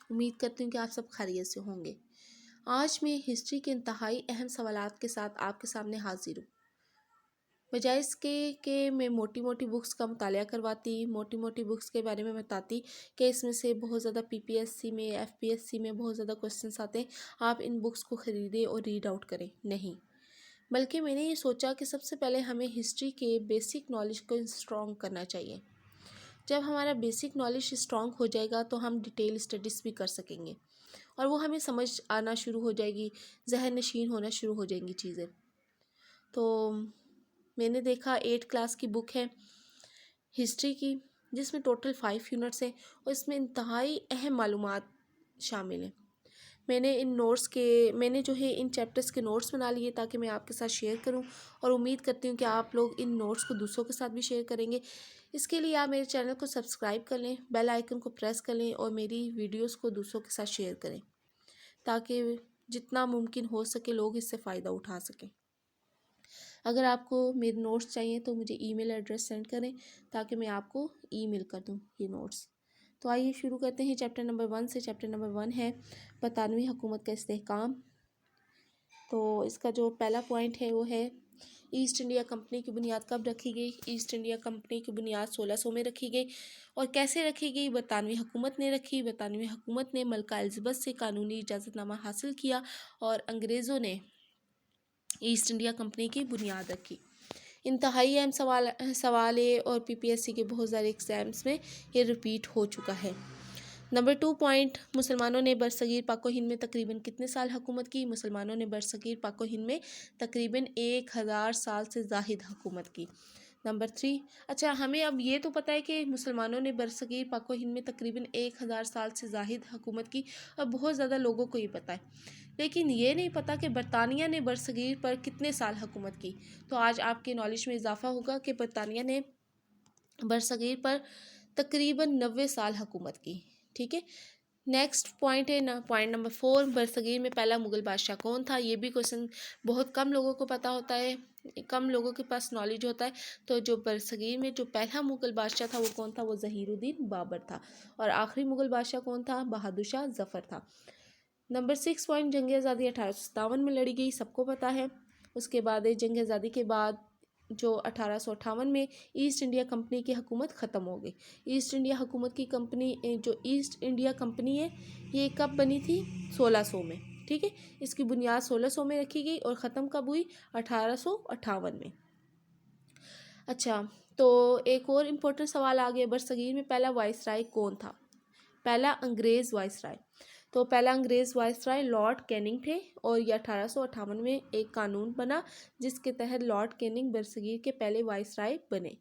امید کرتی ہوں کہ آپ سب خیریت سے ہوں گے۔ آج میں ہسٹری کے انتہائی اہم سوالات کے ساتھ آپ کے سامنے حاضر ہوں۔ بجائے اس کے کہ میں موٹی موٹی بکس کا مطالعہ کرواتی، موٹی موٹی بکس کے بارے میں بتاتی کہ اس میں سے بہت زیادہ PPSC میں FPSC میں بہت زیادہ کوسچنس آتے ہیں، آپ ان بکس کو خریدیں اور ریڈ آؤٹ کریں، نہیں، بلکہ میں نے یہ سوچا کہ سب سے پہلے ہمیں ہسٹری کے بیسک نالج کو اسٹرانگ کرنا چاہیے۔ جب ہمارا بیسک نالج اسٹرانگ ہو جائے گا تو ہم ڈیٹیل اسٹڈیز بھی کر سکیں گے اور وہ ہمیں سمجھ آنا شروع ہو جائے گی، ذہن نشین ہونا شروع ہو جائیں گی چیزیں۔ تو میں نے دیکھا 8 کلاس کی بک ہے ہسٹری کی، جس میں ٹوٹل 5 یونٹس ہیں اور اس میں انتہائی اہم معلومات شامل ہیں۔ میں نے جو ہے ان چیپٹرز کے نوٹس بنا لیے تاکہ میں آپ کے ساتھ شیئر کروں، اور امید کرتی ہوں کہ آپ لوگ ان نوٹس کو دوسروں کے ساتھ بھی شیئر کریں گے۔ اس کے لیے آپ میرے چینل کو سبسکرائب کر لیں، بیل آئیکن کو پریس کر لیں اور میری ویڈیوز کو دوسروں کے ساتھ شیئر کریں تاکہ جتنا ممکن ہو سکے لوگ اس سے فائدہ اٹھا سکیں۔ اگر آپ کو میرے نوٹس چاہیے تو مجھے ای میل ایڈریس سینڈ کریں تاکہ میں آپ کو ای میل کر دوں یہ نوٹس۔ تو آئیے شروع کرتے ہیں چیپٹر نمبر 1 سے۔ چیپٹر نمبر 1 ہے برطانوی حکومت کا استحکام۔ تو اس کا جو پہلا پوائنٹ ہے وہ ہے ایسٹ انڈیا کمپنی کی بنیاد کب رکھی گئی؟ ایسٹ انڈیا کمپنی کی بنیاد 1600 میں رکھی گئی۔ اور کیسے رکھی گئی؟ برطانوی حکومت نے رکھی۔ برطانوی حکومت نے ملکہ الزبتھ سے قانونی اجازت نامہ حاصل کیا اور انگریزوں نے ایسٹ انڈیا کمپنی کی بنیاد رکھی۔ انتہائی اہم سوال ہے اور PPSC کے بہت سارے ایگزامس میں یہ ریپیٹ ہو چکا ہے۔ نمبر 2 پوائنٹ، مسلمانوں نے برصغیر پاک و ہند میں تقریباً کتنے سال حکومت کی؟ مسلمانوں نے برصغیر پاک و ہند میں تقریباً 1000 سال سے زائد حکومت کی۔ نمبر 3، اچھا ہمیں اب یہ تو پتہ ہے کہ مسلمانوں نے برصغیر پاک و ہند میں تقریباً 1000 سال سے زائد حکومت کی، اور بہت زیادہ لوگوں کو یہ پتہ ہے، لیکن یہ نہیں پتہ کہ برطانیہ نے برصغیر پر کتنے سال حکومت کی۔ تو آج آپ کے نالج میں اضافہ ہوگا کہ برطانیہ نے برصغیر پر تقریباً 90 سال حکومت کی، ٹھیک ہے۔ نیکسٹ پوائنٹ ہے پوائنٹ نمبر 4، برصغیر میں پہلا مغل بادشاہ کون تھا؟ یہ بھی کوشچن بہت کم لوگوں کو پتہ ہوتا ہے، کم لوگوں کے پاس نالج ہوتا ہے۔ تو جو برصغیر میں جو پہلا مغل بادشاہ تھا وہ کون تھا؟ وہ ظہیر الدین بابر تھا۔ اور آخری مغل بادشاہ کون تھا؟ بہادر شاہ ظفر تھا۔ نمبر 6 پوائنٹ، جنگ آزادی 1857 میں لڑی گئی، سب کو پتہ ہے۔ اس کے بعد جنگ آزادی کے بعد جو 1858 میں ایسٹ انڈیا کمپنی کی حکومت ختم ہو گئی۔ ایسٹ انڈیا حکومت کی کمپنی، جو ایسٹ انڈیا کمپنی ہے یہ کب بنی تھی؟ 1600 میں، ٹھیک ہے۔ اس کی بنیاد 1600 میں رکھی گئی اور ختم کب ہوئی؟ 1858 میں۔ اچھا، تو ایک اور امپورٹنٹ سوال آ گیا، برصغیر میں پہلا وائسرائے کون تھا؟ پہلا انگریز وائسرائے، تو پہلا انگریز وائسرائے لارڈ کیننگ تھے، اور یہ 1858 میں ایک قانون بنا جس کے تحت لارڈ کیننگ برصغیر کے پہلے وائسرائے بنے۔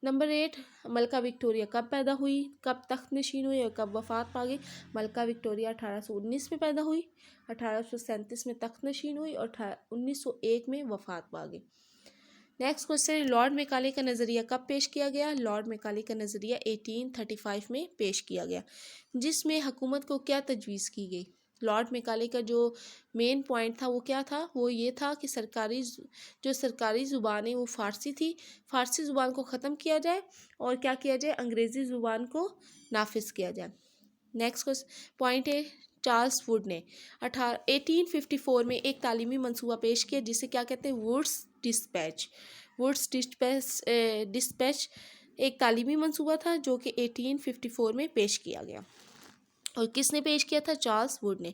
نمبر 8، ملکہ وکٹوریہ کب پیدا ہوئی، کب تخت نشین ہوئی اور کب وفات پا گئی؟ ملکہ وکٹوریہ 1819 میں پیدا ہوئی، 1837 میں تخت نشین ہوئی اور 1901 میں وفات پا گئی۔ نیکسٹ کوسچن، لارڈ میکالے کا نظریہ کب پیش کیا گیا؟ لارڈ میکالے کا نظریہ 1835 میں پیش کیا گیا، جس میں حکومت کو کیا تجویز کی گئی؟ لارڈ میکالے کا جو مین پوائنٹ تھا وہ کیا تھا؟ وہ یہ تھا کہ سرکاری زبان ہے وہ فارسی تھی، فارسی زبان کو ختم کیا جائے اور کیا کیا جائے؟ انگریزی زبان کو نافذ کیا جائے۔ نیکسٹ پوائنٹ ہے، چارلس ووڈ نے 1854 میں ایک تعلیمی منصوبہ پیش کیا جسے کیا کہتے ہیں؟ Woods dispatch. ووڈس ڈسپیچ ایک تعلیمی منصوبہ تھا جو کہ 1854 میں پیش کیا گیا، اور کس نے پیش کیا تھا؟ چارلس ووڈ نے۔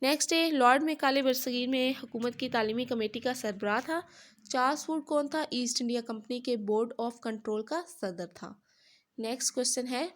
نیکسٹ ہے، لارڈ میکالے برصغیر میں حکومت کی تعلیمی کمیٹی کا سربراہ تھا۔ چارلس ووڈ کون تھا؟ ایسٹ انڈیا کمپنی کے بورڈ آف کنٹرول کا صدر تھا۔ نیکسٹ کوسچن ہے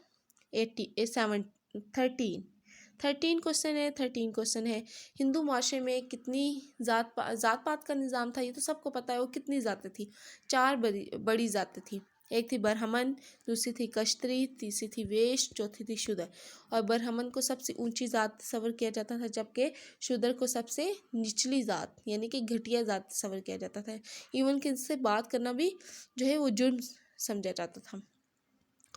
13 کوسچن ہے، ہندو معاشرے میں کتنی ذات پات کا نظام تھا؟ یہ تو سب کو پتہ ہے، وہ کتنی ذاتیں تھیں؟ 4 بڑی ذاتیں تھیں، ایک تھی برہمن، دوسری تھی کشتری، تیسری تھی ویش، چوتھی تھی شودر۔ اور برہمن کو سب سے اونچی ذات تصور کیا جاتا تھا، جبکہ شودر کو سب سے نچلی ذات یعنی کہ گھٹیا ذات تصور کیا جاتا تھا، ایون کہ ان سے بات کرنا بھی جو ہے وہ جرم سمجھا جاتا تھا۔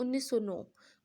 1909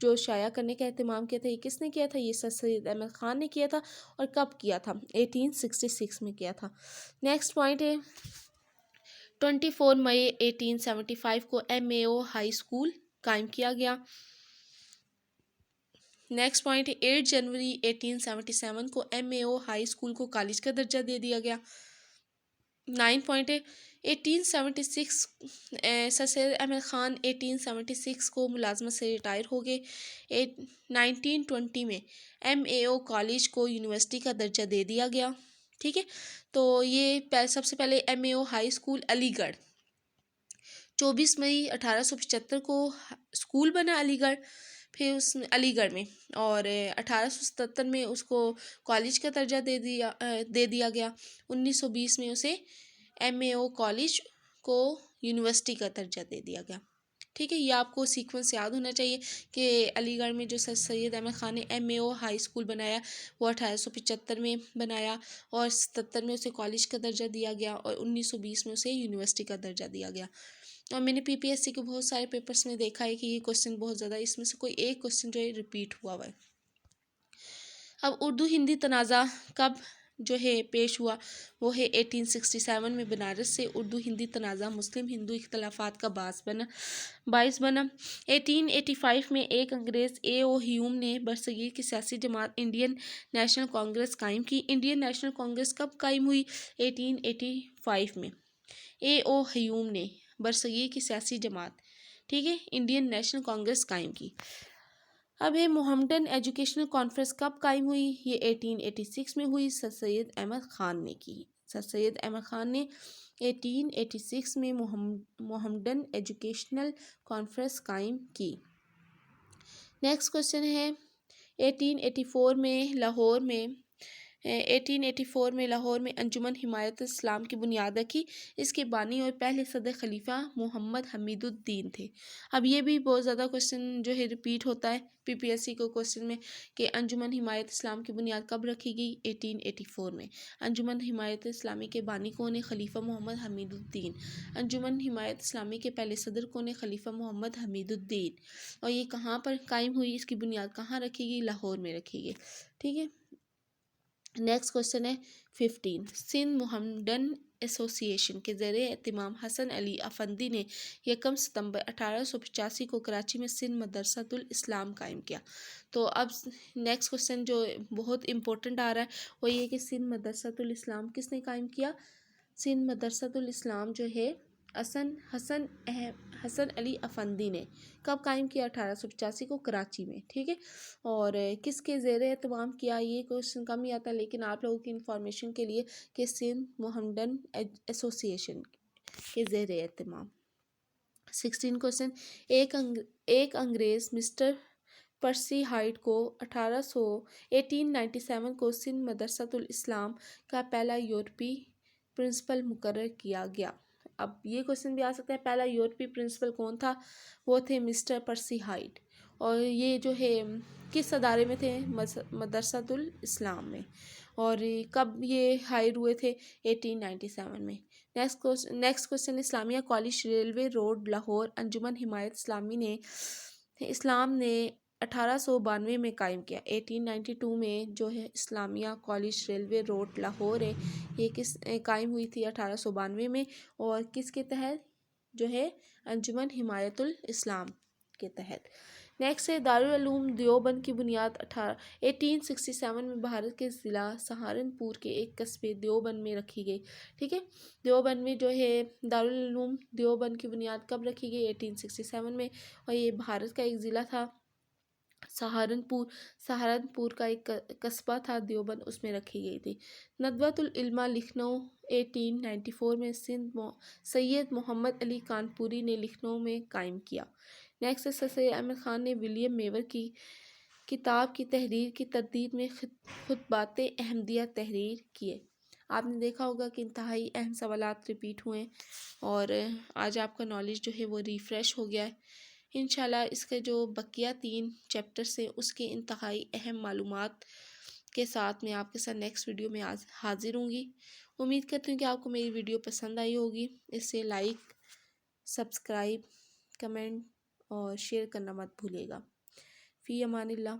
جو شائع کرنے کا اہتمام کیا تھا یہ کس نے کیا تھا؟ یہ سر سید احمد خان نے کیا تھا. اور کب کیا تھا؟ 1866 میں کیا تھا. نیکسٹ پوائنٹ ہے 24 مئی 1875 کو ایم اے او ہائی اسکول قائم کیا گیا. نیکسٹ پوائنٹ ہے 8 جنوری 1877 کو ایم اے او ہائی اسکول کو کالج کا درجہ دے دیا گیا. 9 پوائنٹ ہے 1876 سر سید احمد خان 1876 کو ملازمت سے ریٹائر ہو گئے. 1920 میں ایم اے او کالج کو یونیورسٹی کا درجہ دے دیا گیا. ٹھیک ہے، تو یہ سب سے پہلے ایم اے او ہائی اسکول علی گڑھ 24 مئی 1875 کو اسکول بنا علی گڑھ، پھر اس میں علی گڑھ میں، اور 1877 میں اس کو کالج کا درجہ دے دیا گیا. 1920 میں اسے ایم اے او کالج کو یونیورسٹی کا درجہ دے دیا گیا. ٹھیک ہے، یہ آپ کو سیکوینس یاد ہونا چاہیے کہ علی گڑھ میں جو سر سید احمد خان نے ایم اے او ہائی اسکول بنایا وہ 1875 میں بنایا، اور 77 میں اسے کالج کا درجہ دیا گیا، اور 1920 میں اسے یونیورسٹی کا درجہ دیا گیا. اور میں نے پی پی ایس سی کے بہت سارے پیپرس میں دیکھا ہے کہ یہ کوسچن بہت زیادہ، اس میں سے کوئی ایک کوسچن جو ہے ریپیٹ ہوا ہے. اب اردو ہندی تنازع کب جو ہے پیش ہوا؟ وہ ہے 1867 میں بنارس سے اردو ہندی تنازع مسلم ہندو اختلافات کا باعث بنا. 1885 میں ایک انگریز اے او ہیوم نے برصغیر کی سیاسی جماعت انڈین نیشنل کانگریس قائم کی. انڈین نیشنل کانگریس کب قائم ہوئی؟ 1885 میں اے او ہیوم نے برصغیر کی سیاسی جماعت، ٹھیک ہے، انڈین نیشنل کانگریس قائم کی. اب ہے محمدن ایجوکیشنل کانفرنس کب قائم ہوئی؟ یہ 1886 میں ہوئی، سر سید احمد خان نے کی. سر سید احمد خان نے 1886 میں محمدن ایجوکیشنل کانفرنس قائم کی. نیکسٹ کوشچن ہے 1884 میں لاہور میں انجمن حمایت اسلام کی بنیاد رکھی. اس کے بانی اور پہلے صدر خلیفہ محمد حمید الدین تھے. اب یہ بھی بہت زیادہ کوشچن جو ہے ریپیٹ ہوتا ہے پی پی ایس سی کو کوشچن میں کہ انجمن حمایت اسلام کی بنیاد کب رکھی گئی؟ 1884 میں. انجمن حمایت اسلامی کے بانی کون ہے؟ خلیفہ محمد حمید الدین. انجمن حمایت اسلامی کے پہلے صدر کون ہے؟ خلیفہ محمد حمید الدین. اور یہ کہاں پر قائم ہوئی؟ اس کی بنیاد کہاں رکھی گئی؟ لاہور میں رکھی گئی. ٹھیک ہے، نیکسٹ کوشچن ہے 15. سندھ محمدن ایسوسی ایشن کے زیر اہتمام حسن علی افندی نے 1 ستمبر 1885 کو کراچی میں سندھ مدرسۃ الاسلام قائم کیا. تو اب نیکسٹ کوشچن جو بہت امپورٹنٹ آ رہا ہے وہ یہ کہ سندھ مدرسۃ الاسلام کس نے قائم کیا؟ سندھ مدرسۃ الاسلام جو ہے حسن علی افندی نے کب قائم کیا؟ 1885 کو کراچی میں. ٹھیک ہے، اور کس کے زیر اہتمام کیا؟ یہ کوشچن کم ہی آتا ہے، لیکن آپ لوگوں کی انفارمیشن کے لیے کہ سندھ محمدن ایسوسی ایشن کے زیر اہتمام. 16 کوشچن ایک انگریز مسٹر پرسی ہائٹ کو 1897 کو سندھ مدرسۃ الاسلام کا پہلا یورپی پرنسپل مقرر کیا گیا. اب یہ کوشچن بھی آ سکتا ہے پہلا یورپی پرنسپل کون تھا؟ وہ تھے مسٹر پرسی ہائٹ. اور یہ جو ہے کس ادارے میں تھے؟ مدرسۃ الاسلام میں. اور کب یہ ہائر ہوئے تھے؟ 1897 میں. نیکسٹ کوشچن اسلامیہ کالج ریلوے روڈ لاہور انجمن حمایت اسلام نے 1892 میں قائم کیا. 1892 میں جو ہے اسلامیہ کالج ریلوے روڈ لاہور ہے یہ کس قائم ہوئی تھی؟ 1892 میں. اور کس کے تحت؟ جو ہے انجمن حمایت الاسلام کے تحت. نیکسٹ ہے دارالعلوم دیوبند کی بنیاد 1867 میں بھارت کے ضلع سہارنپور کے ایک قصبے دیوبند میں رکھی گئی. ٹھیک ہے، دیوبند میں جو ہے دارالعلوم دیوبند کی بنیاد کب رکھی گئی؟ 1867 میں. اور یہ بھارت کا ایک ضلع تھا سہارنپور کا ایک قصبہ تھا دیوبند، اس میں رکھی گئی تھی. ندوۃ العلماء لکھنؤ 1894 میں سید محمد علی کانپوری نے لکھنؤ میں قائم کیا. نیکسٹ سر سید احمد خان نے ولیم میور کی کتاب کی تحریر کی تردید میں خطبات احمدیہ تحریر کیے. آپ نے دیکھا ہوگا کہ انتہائی اہم سوالات ریپیٹ ہوئے ہیں اور آج آپ کا نالج جو ہے وہ ریفریش ہو گیا ہے. انشاءاللہ اس کے جو بقیہ 3 چیپٹرس ہیں اس کے انتہائی اہم معلومات کے ساتھ میں آپ کے ساتھ نیکسٹ ویڈیو میں حاضر ہوں گی. امید کرتی ہوں کہ آپ کو میری ویڈیو پسند آئی ہوگی. اس سے لائک، سبسکرائب، کمنٹ اور شیئر کرنا مت بھولیے گا. فی امان اللہ.